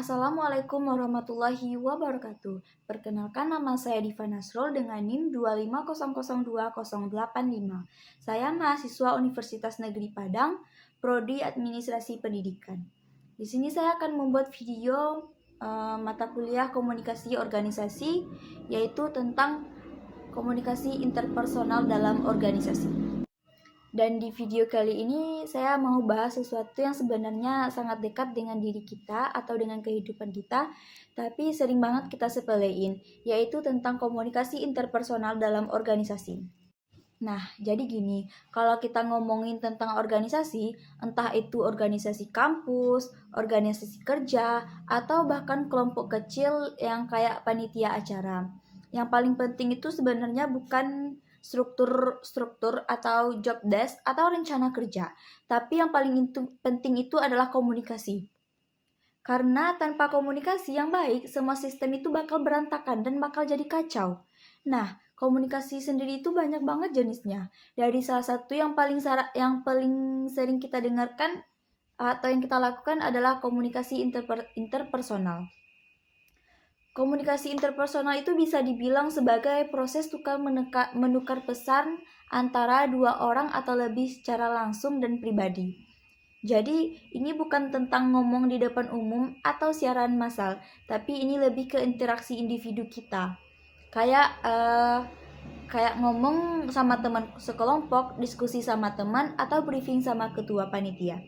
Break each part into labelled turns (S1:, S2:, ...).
S1: Assalamualaikum warahmatullahi wabarakatuh. Perkenalkan, nama saya Diva Nasrul dengan NIM 250020085. Saya mahasiswa Universitas Negeri Padang, Prodi Administrasi Pendidikan. Di sini saya akan membuat video mata kuliah komunikasi organisasi, yaitu tentang komunikasi interpersonal dalam organisasi. Dan di video kali ini saya mau bahas sesuatu yang sebenarnya sangat dekat dengan diri kita atau dengan kehidupan kita, tapi sering banget kita sepelein, yaitu tentang komunikasi interpersonal dalam organisasi. Nah, jadi gini, kalau kita ngomongin tentang organisasi, entah itu organisasi kampus, organisasi kerja, atau bahkan kelompok kecil yang kayak panitia acara. Yang paling penting itu sebenarnya bukan struktur atau job desk atau rencana kerja, tapi yang paling penting itu adalah komunikasi. Karena tanpa komunikasi yang baik, semua sistem itu bakal berantakan dan bakal jadi kacau. Nah, komunikasi sendiri itu banyak banget jenisnya. Dari salah satu yang paling sering kita dengarkan atau yang kita lakukan adalah komunikasi interpersonal. Komunikasi interpersonal itu bisa dibilang sebagai proses menukar pesan antara dua orang atau lebih secara langsung dan pribadi. Jadi, ini bukan tentang ngomong di depan umum atau siaran massal, tapi ini lebih ke interaksi individu kita. Kayak ngomong sama teman sekelompok, diskusi sama teman, atau briefing sama ketua panitia.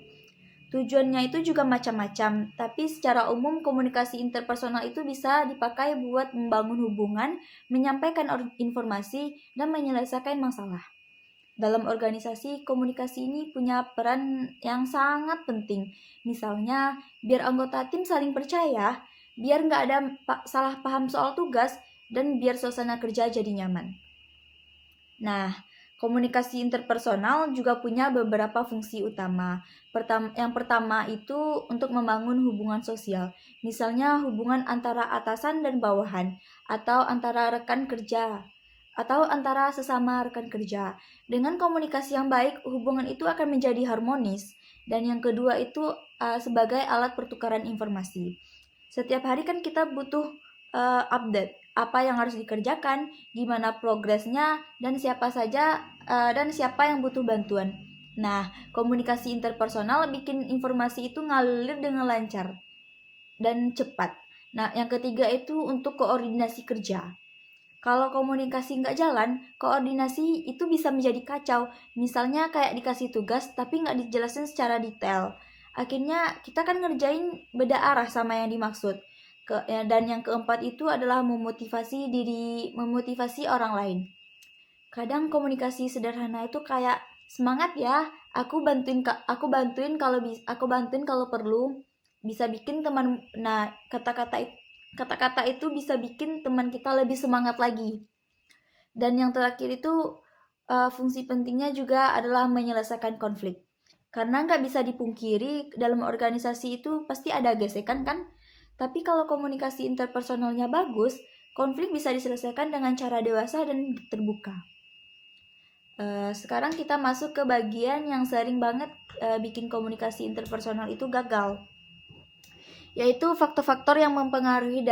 S1: Tujuannya itu juga macam-macam, tapi secara umum komunikasi interpersonal itu bisa dipakai buat membangun hubungan, menyampaikan informasi, dan menyelesaikan masalah. Dalam organisasi, komunikasi ini punya peran yang sangat penting. Misalnya, biar anggota tim saling percaya, biar nggak ada salah paham soal tugas, dan biar suasana kerja jadi nyaman. Nah, komunikasi interpersonal juga punya beberapa fungsi utama. Yang pertama itu untuk membangun hubungan sosial. Misalnya hubungan antara atasan dan bawahan, atau antara rekan kerja, atau antara sesama rekan kerja. Dengan komunikasi yang baik, hubungan itu akan menjadi harmonis. Dan yang kedua itu sebagai alat pertukaran informasi. Setiap hari kan kita butuh update apa yang harus dikerjakan, gimana progresnya, dan siapa saja dan siapa yang butuh bantuan. Nah, komunikasi interpersonal bikin informasi itu ngalir dengan lancar dan cepat. Nah, yang ketiga itu untuk koordinasi kerja. Kalau komunikasi nggak jalan, koordinasi itu bisa menjadi kacau. Misalnya kayak dikasih tugas tapi nggak dijelasin secara detail. Akhirnya kita kan ngerjain beda arah sama yang dimaksud. Dan yang keempat itu adalah memotivasi orang lain. Kadang komunikasi sederhana itu kayak semangat ya, aku bantuin kalau perlu, bisa bikin teman. Nah, kata-kata itu bisa bikin teman kita lebih semangat lagi. Dan yang terakhir itu fungsi pentingnya juga adalah menyelesaikan konflik. Karena nggak bisa dipungkiri dalam organisasi itu pasti ada gesekan kan? Tapi kalau komunikasi interpersonalnya bagus, konflik bisa diselesaikan dengan cara dewasa dan terbuka. Sekarang kita masuk ke bagian yang sering banget bikin komunikasi interpersonal itu gagal, yaitu faktor-faktor yang mempengaruhi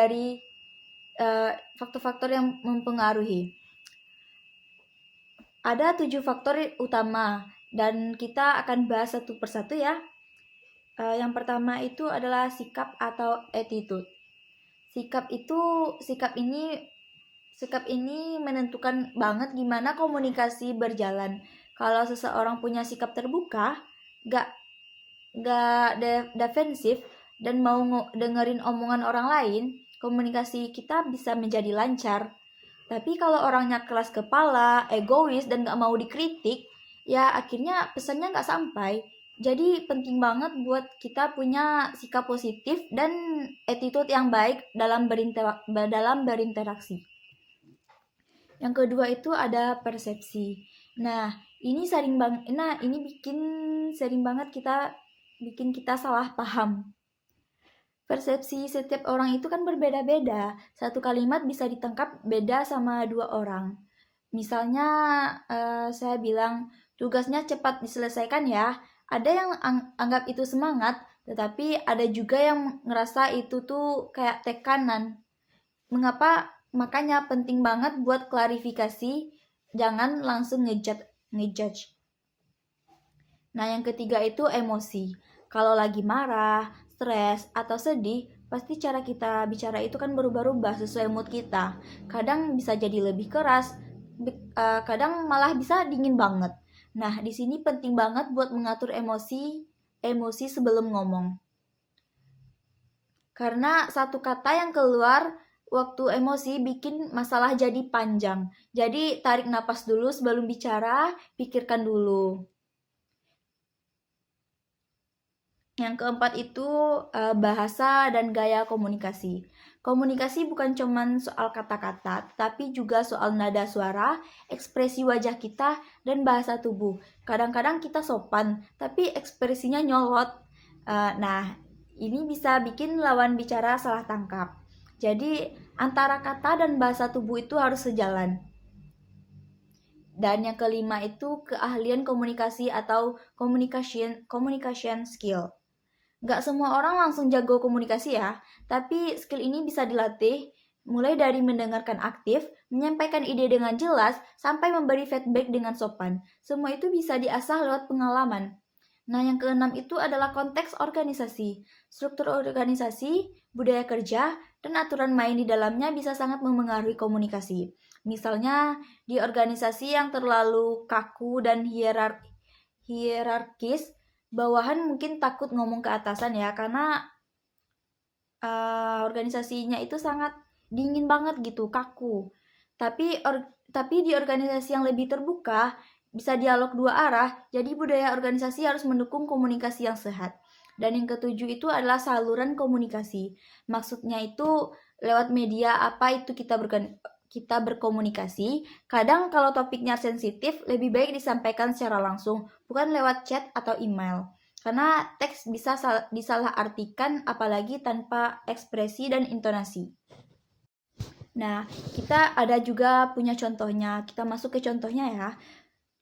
S1: Ada 7 faktor utama dan kita akan bahas satu persatu ya. Yang pertama itu adalah sikap atau attitude. Sikap ini menentukan banget gimana komunikasi berjalan. Kalau seseorang punya sikap terbuka, gak defensif, dan mau dengerin omongan orang lain, komunikasi kita bisa menjadi lancar. Tapi kalau orangnya keras kepala, egois, dan gak mau dikritik, ya akhirnya pesannya gak sampai. Jadi penting banget buat kita punya sikap positif dan attitude yang baik dalam berinteraksi. Yang kedua itu ada persepsi. Nah, ini bikin kita salah paham. Persepsi setiap orang itu kan berbeda-beda. Satu kalimat bisa ditangkap beda sama dua orang. Misalnya saya bilang tugasnya cepat diselesaikan ya. Ada yang anggap itu semangat, Tetapi ada juga yang ngerasa itu tuh kayak tekanan. Makanya penting banget buat klarifikasi, jangan langsung ngejudge. Nah, yang ketiga itu emosi. Kalau lagi marah, stres, atau sedih, pasti cara kita bicara itu kan berubah-ubah sesuai mood kita. Kadang bisa jadi lebih keras, kadang malah bisa dingin banget. Nah, di sini penting banget buat mengatur emosi sebelum ngomong. Karena satu kata yang keluar waktu emosi bikin masalah jadi panjang. Jadi tarik napas dulu sebelum bicara, pikirkan dulu. Yang keempat itu bahasa dan gaya komunikasi. Komunikasi bukan cuma soal kata-kata, tapi juga soal nada suara, ekspresi wajah kita, dan bahasa tubuh. Kadang-kadang kita sopan, tapi ekspresinya nyolot. Nah, ini bisa bikin lawan bicara salah tangkap. Jadi, antara kata dan bahasa tubuh itu harus sejalan. Dan yang kelima itu keahlian komunikasi atau communication skill. Gak semua orang langsung jago komunikasi ya, tapi skill ini bisa dilatih mulai dari mendengarkan aktif, menyampaikan ide dengan jelas, sampai memberi feedback dengan sopan. Semua itu bisa diasah lewat pengalaman. Nah, yang keenam itu adalah konteks organisasi. Struktur organisasi, budaya kerja, dan aturan main di dalamnya bisa sangat memengaruhi komunikasi. Misalnya, di organisasi yang terlalu kaku dan hierarkis, bawahan mungkin takut ngomong ke atasan ya, karena organisasinya itu sangat dingin banget gitu, kaku. Tapi di organisasi yang lebih terbuka, bisa dialog dua arah, jadi budaya organisasi harus mendukung komunikasi yang sehat. Dan yang ketujuh itu adalah saluran komunikasi. Maksudnya itu lewat media apa itu kita berkomunikasi. Kadang kalau topiknya sensitif, lebih baik disampaikan secara langsung, bukan lewat chat atau email. Karena teks bisa disalahartikan apalagi tanpa ekspresi dan intonasi. Nah, kita ada juga punya contohnya. Kita masuk ke contohnya ya.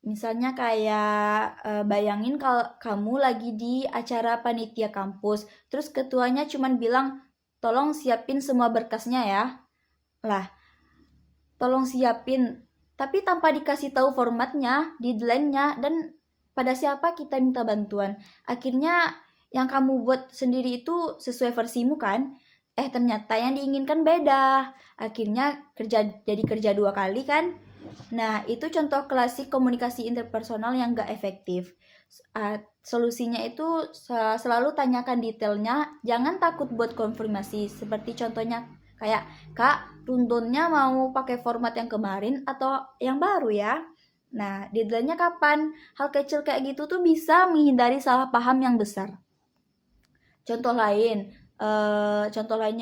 S1: Misalnya kayak bayangin kalau kamu lagi di acara panitia kampus, terus ketuanya cuman bilang, tolong siapin semua berkasnya ya. Lah, tolong siapin, tapi tanpa dikasih tahu formatnya, deadline-nya, dan pada siapa kita minta bantuan. Akhirnya yang kamu buat sendiri itu sesuai versimu kan? Ternyata yang diinginkan beda. Akhirnya jadi kerja 2 kali kan? Nah, itu contoh klasik komunikasi interpersonal yang gak efektif. Solusinya itu selalu tanyakan detailnya, jangan takut buat konfirmasi. Seperti contohnya kayak, Kak, runtunnya mau pakai format yang kemarin atau yang baru ya? Nah, deadline-nya kapan? Hal kecil kayak gitu tuh bisa menghindari salah paham yang besar. Contoh lainnya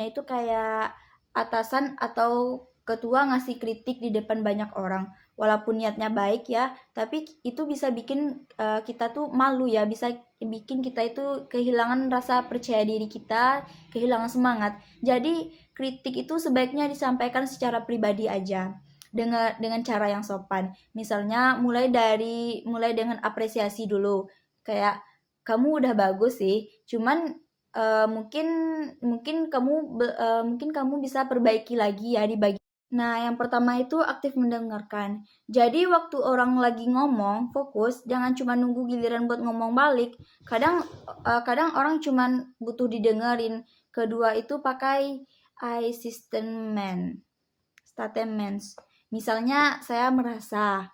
S1: itu kayak atasan atau ketua ngasih kritik di depan banyak orang. Walaupun niatnya baik ya, tapi itu bisa bikin kita tuh malu ya, bisa bikin kita itu kehilangan rasa percaya diri kita, kehilangan semangat. Jadi kritik itu sebaiknya disampaikan secara pribadi aja. Dengan cara yang sopan. Misalnya mulai dengan apresiasi dulu. Kayak kamu udah bagus sih, cuman mungkin kamu bisa perbaiki lagi ya di bagian. Nah, yang pertama itu aktif mendengarkan. Jadi waktu orang lagi ngomong, fokus, jangan cuma nunggu giliran buat ngomong balik. Kadang orang cuma butuh didengerin. Kedua itu pakai I statements. Misalnya saya merasa,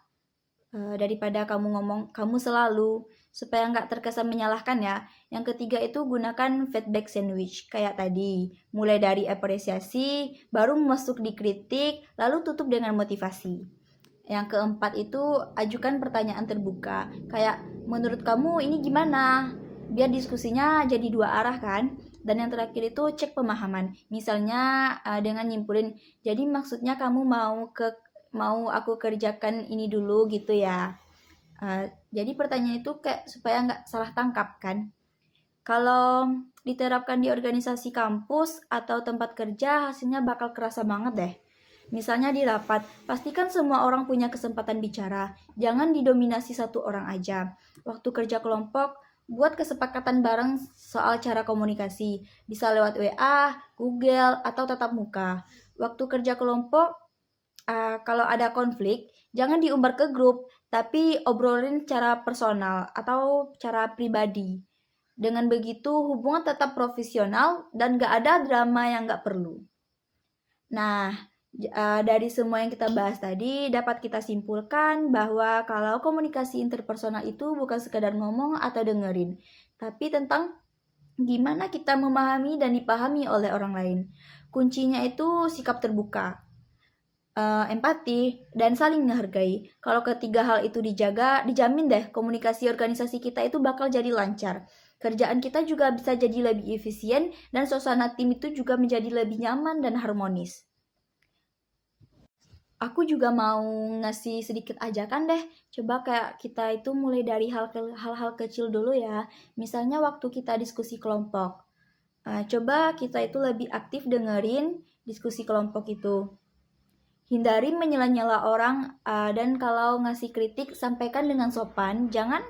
S1: daripada kamu ngomong kamu selalu, supaya nggak terkesan menyalahkan ya. Yang ketiga itu gunakan feedback sandwich kayak tadi, mulai dari apresiasi, baru masuk di kritik, lalu tutup dengan motivasi. Yang keempat itu ajukan pertanyaan terbuka, kayak menurut kamu ini gimana, biar diskusinya jadi 2 arah kan. Dan yang terakhir itu cek pemahaman, misalnya dengan nyimpulin, jadi maksudnya kamu mau aku kerjakan ini dulu gitu ya. Jadi pertanyaan itu kayak supaya nggak salah tangkap kan. Kalau diterapkan di organisasi kampus atau tempat kerja, hasilnya bakal kerasa banget deh. Misalnya di rapat, pastikan semua orang punya kesempatan bicara. Jangan didominasi satu orang aja. Waktu kerja kelompok, buat kesepakatan bareng soal cara komunikasi. Bisa lewat WA, Google, atau tatap muka. Waktu kerja kelompok, kalau ada konflik, jangan diumbar ke grup, tapi obrolin secara personal atau cara pribadi. Dengan begitu, hubungan tetap profesional dan gak ada drama yang gak perlu. Nah, dari semua yang kita bahas tadi, dapat kita simpulkan bahwa kalau komunikasi interpersonal itu bukan sekadar ngomong atau dengerin, tapi tentang gimana kita memahami dan dipahami oleh orang lain. Kuncinya itu sikap terbuka, empati, dan saling menghargai. Kalau ketiga hal itu dijaga, dijamin deh komunikasi organisasi kita itu bakal jadi lancar. Kerjaan kita juga bisa jadi lebih efisien dan suasana tim itu juga menjadi lebih nyaman dan harmonis. Aku juga mau ngasih sedikit ajakan deh. Coba kayak kita itu mulai dari hal-hal kecil dulu ya. Misalnya waktu kita diskusi kelompok. Coba kita itu lebih aktif dengerin diskusi kelompok itu. Hindari menyela-nyela orang, dan kalau ngasih kritik sampaikan dengan sopan. Jangan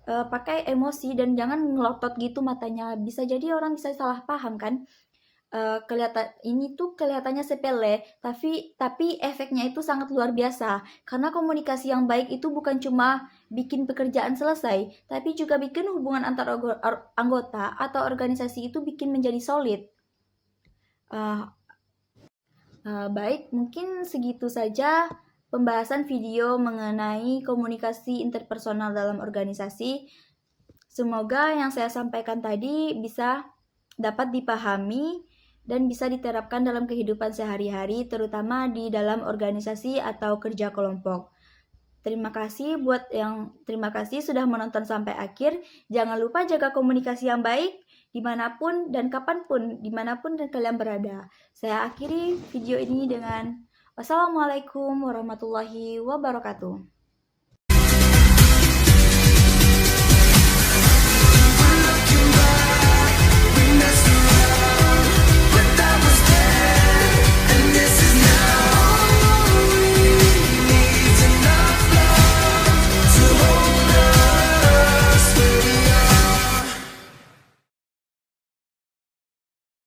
S1: pakai emosi dan jangan ngelotot gitu matanya. Bisa jadi orang bisa salah paham kan. Ini tuh kelihatannya sepele, tapi efeknya itu sangat luar biasa. Karena komunikasi yang baik itu bukan cuma bikin pekerjaan selesai, tapi juga bikin hubungan antar anggota atau organisasi itu bikin menjadi solid. Baik, mungkin segitu saja pembahasan video mengenai komunikasi interpersonal dalam organisasi. Semoga yang saya sampaikan tadi bisa dapat dipahami dan bisa diterapkan dalam kehidupan sehari-hari, terutama di dalam organisasi atau kerja kelompok. Terima kasih sudah menonton sampai akhir. Jangan lupa jaga komunikasi yang baik dimanapun dan kapanpun, dimanapun dan kalian berada. Saya akhiri video ini dengan wassalamualaikum warahmatullahi wabarakatuh.